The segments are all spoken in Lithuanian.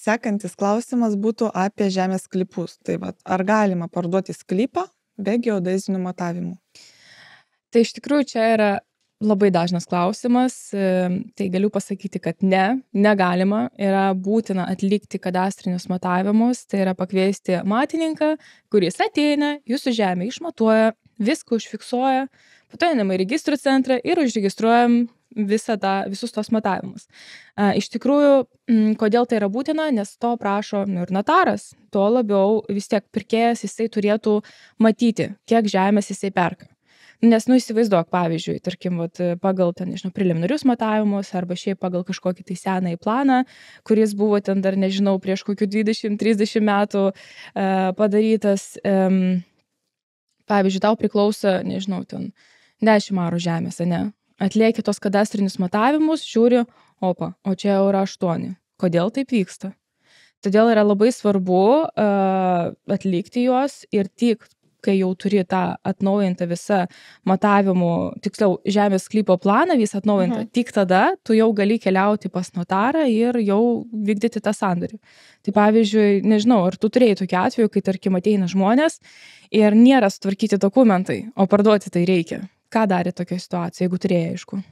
sekantis klausimas būtų apie žemės sklypus. Tai vat, ar galima parduoti sklypą be geodezinių matavimų? Tai iš tikrųjų čia yra labai dažnas klausimas, tai galiu pasakyti, kad negalima, yra būtina atlikti kadastrinius matavimus, tai yra pakviesti matininką, kuris ateina, jūsų žemę išmatuoja, viską užfiksuoja, po to einame į registrų centrą ir užregistruojam visus tos matavimus. Iš tikrųjų, kodėl tai yra būtina, nes to prašo ir notaras, tuo labiau vis tiek pirkėjas jisai turėtų matyti, kiek žemės jisai perka. Nes, įsivaizduok, pavyzdžiui, tarkim, pagal preliminarius matavimus arba šiaip pagal kažkokį tai senąjį planą, kuris buvo ten dar, prieš kokių 20-30 metų padarytas, pavyzdžiui, tau priklauso, ten 10 arų žemės, ne? Atlieki tos kadastrinius matavimus, žiūri, o čia jau yra 8. Kodėl taip vyksta? Todėl yra labai svarbu atlikti juos ir tik kai jau turi tą atnaujintą visą matavimų, tiksliau, žemės sklypo planą visą atnaujintą, tik tada tu jau gali keliauti pas notarą ir jau vykdyti tą sandorį. Tai pavyzdžiui, nežinau, ar tu turėjai tokį atveju, kai tarkim ateina žmonės ir nėra sutvarkyti dokumentai, o parduoti tai reikia. Ką darė tokia situacija, jeigu turėjai, aišku?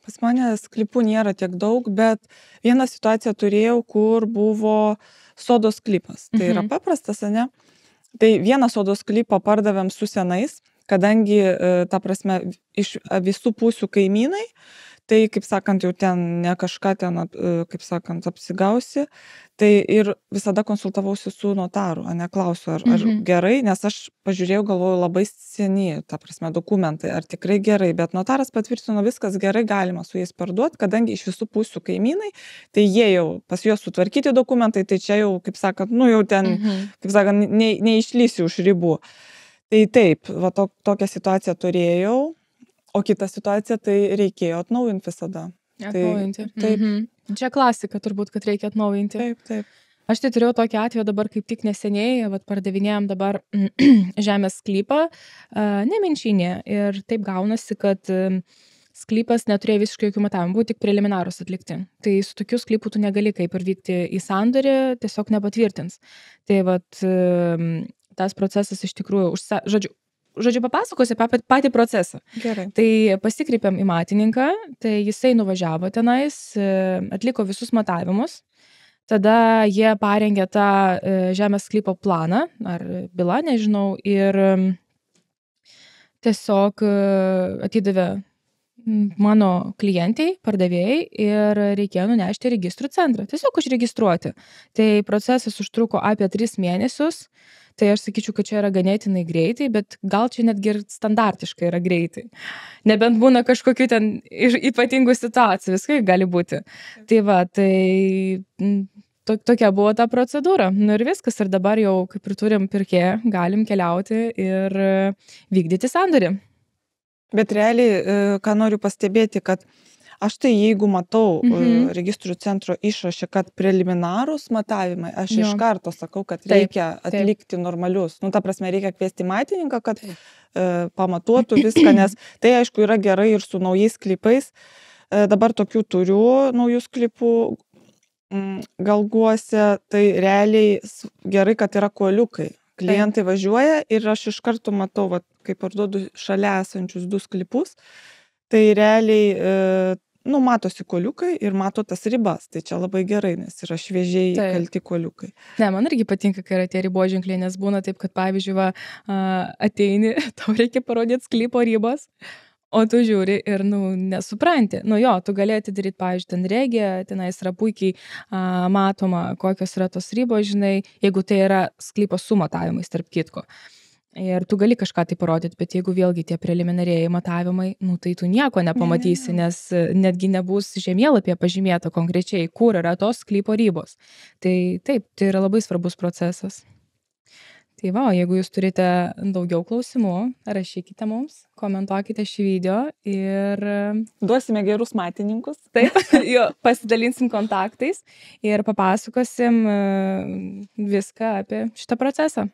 Pas mane sklypų nėra tiek daug, bet vieną situaciją turėjau, kur buvo sodo sklypas. Tai yra paprastas, ne? Tai vieną sodo sklypą pardavėm su senais, kadangi, ta prasme, iš visų pusių kaimynai, tai, kaip sakant, jau ten ne kažką ten, kaip sakant, apsigausi, tai ir visada konsultavausi su notaru, neklausiu, ar gerai, nes aš pažiūrėjau, galvoju, labai seni, ta prasme, dokumentai, ar tikrai gerai, bet notaras patvirtino, viskas gerai, galima su jais parduoti, kadangi iš visų pusių kaimynai, tai jie jau pas juos sutvarkyti dokumentai, tai čia jau, kaip sakant, jau ten, kaip sakant, neišlysi už ribų. Tai taip, va, tokią situaciją turėjau. O kita situacija, tai reikėjo atnaujinti visada. Atnaujinti. Taip. Čia klasika turbūt, kad reikia atnaujinti. Taip. Aš tai turėjau tokį atveju dabar kaip tik neseniai, pardavinėjom dabar žemės sklypą, nemenčinė. Ir taip gaunasi, kad sklypas neturėjo visiškai jokių matavimų, buvo tik preliminarus atlikti. Tai su tokiu sklypu tu negali kaip ir vykti į sandorį, tiesiog nepatvirtins. Tai tas procesas iš tikrųjų, Žodžiu, papasakosiu apie patį procesą. Gerai. Tai pasikreipėm į matininką, tai jisai nuvažiavo tenais, atliko visus matavimus, tada jie parengė tą žemės sklypo planą, ar bylą, nežinau, ir tiesiog atidavė mano klientai, pardavėjai ir reikėjo nunešti į registrų centrą, tiesiog užregistruoti. Tai procesas užtruko apie 3 mėnesius. Tai aš sakyčiau, kad čia yra ganėtinai greitai, bet gal čia netgi ir standartiškai yra greitai. Nebent būna kažkokių ten ypatingų situacijų, viskai gali būti. Tai tokia buvo ta procedūra. Ir viskas, ir dabar jau, kaip ir turim pirkėją, galim keliauti ir vykdyti sandorį. Bet realiai, ką noriu pastebėti, kad aš tai jeigu matau registrų centro išrašę, kad preliminarūs matavimai, aš iš karto sakau, kad reikia atlikti normalius. Ta prasme, reikia kviesti matininką, kad pamatuotų viską, nes tai aišku yra gerai ir su naujais sklypais. Dabar tokių turiu naujų sklypų Galguose, tai realiai gerai, kad yra kuoliukai. Klientai važiuoja ir aš iš karto matau, kai parduodu šalia esančius 2 sklypus, tai realiai matosi kuoliukai ir mato tas ribas. Tai čia labai gerai, nes yra šviežiai kalti kuoliukai. Ne, man irgi patinka, kai yra tie riboženkliai, nes būna taip, kad pavyzdžiui, ateini, tau reikia parodyti sklypo ribas, o tu žiūri ir, nesupranti. Tu gali atidaryti, pavyzdžiui, ten regiją, tenais yra puikiai matoma, kokios yra tos ribos, žinai, jeigu tai yra sklypo su matavimais, tarp kitko. Ir tu gali kažką tai parodyti, bet jeigu vėlgi tie preliminarieji matavimai, tai tu nieko nepamatysi, nes netgi nebus žemėlapyje pažymėta konkrečiai, kur yra tos sklypo ribos. Tai taip, tai yra labai svarbus procesas. Tai jeigu jūs turite daugiau klausimų, rašykite mums, komentuokite šį video ir duosime gerus matininkus. Taip, pasidalinsim kontaktais ir papasakosim viską apie šitą procesą.